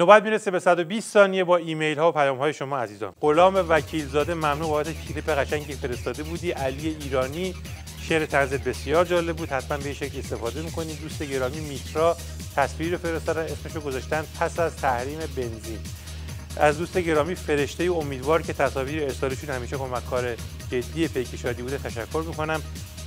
نوبت میرسه به 120 ثانیه با ایمیل ها و پیام های شما عزیزان. غلام وکیلزاده ممنون بابت کلیپ قشنگی فرستاده بودی. علی ایرانی شعر طنزت بسیار جالب بود، حتما به این شکل استفاده می‌کنیم. دوست گرامی میترا تصویری رو فرستادن، اسمشو گذاشتن پس از تحریم بنزین. از دوست گرامی فرشته امیدوار که تصاویر ارسالشون همیشه کمک‌کار جدی پیک شادی بوده تشکر می‌کنم.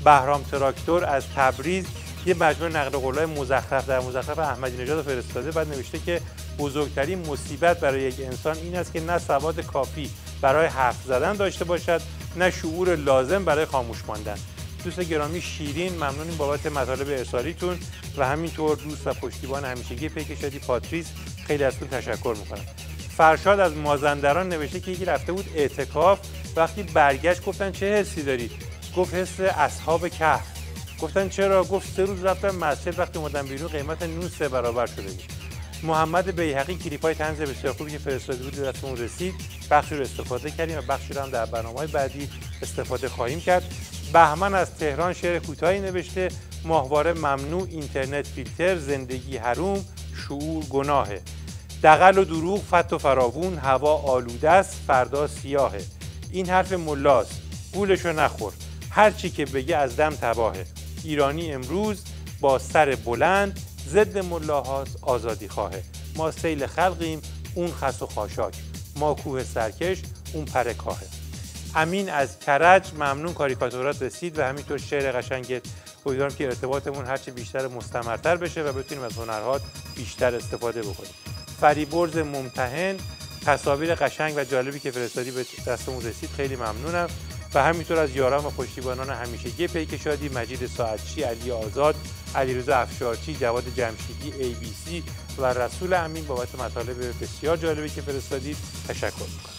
بهرام تراکتور از تبریز یه مجموعه نقل قول‌های مزخرف در مزخرف احمدی نژاد فرستاده، بعد نوشته که بزرگترین مصیبت برای یک انسان این است که نه سواد کافی برای حرف زدن داشته باشد، نه شعور لازم برای خاموش ماندن. دوست گرامی شیرین ممنونیم بابت مطالب ارسالیتون و همینطور دوست و پشتیبان همیشگی پیک شادی پاتریس خیلی ازتون تشکر میکنم. فرشاد از مازندران نوشته که یکی رفته بود اعتکاف، وقتی برگشت گفتن چه حسی داری؟ گفت حس اصحاب کهف. گفتن چرا؟ گفت 3 روز رفتم مسجد، وقتی اومدم بیرون قیمت نون 3 برابر شده بود. محمد بیهقی کلیپ‌های طنز بسیار خوبی که فرستاده بود دستمون رسید، بخشی رو استفاده کردیم و بخشی رو هم در برنامه‌های بعدی استفاده خواهیم کرد. بهمن از تهران شعر کوتاهی نوشته: ماهواره ممنوع، اینترنت فیلتر، زندگی حروم، شعور گناهه. دغل و دروغ فت و فراوون، هوا آلوده است، فردا سیاهه. این حرف ملاست، گولشو نخور، هر چی که بگه از دم تباهه. ایرانی امروز با سر بلند، ضد ملاهاست، آزادی خواهه. ما سیل خلقیم، اون خس و خاشاک، ما کوه سرکش، اون پر کاهه. امین از کرج ممنون، کاریکاتورات رسید و همینطور شعر قشنگت. امیدوارم که ارتباطمون هرچه بیشتر مستمرتر بشه و بتونیم از هنرهات بیشتر استفاده بکنیم. فریبرز ممتحن تصاویر قشنگ و جالبی که فرستادی به دستمون رسید، خیلی ممنونم. و همینطور از یاران و پشتیبانان همیشگی پیک شادی، مجید ساعتچی، علی آزاد، علیرضا افشارچی، جواد جمشیدی، ABC و رسول امین بابت مطالب بسیار جالبی که فرستادید تشکر می‌کنم.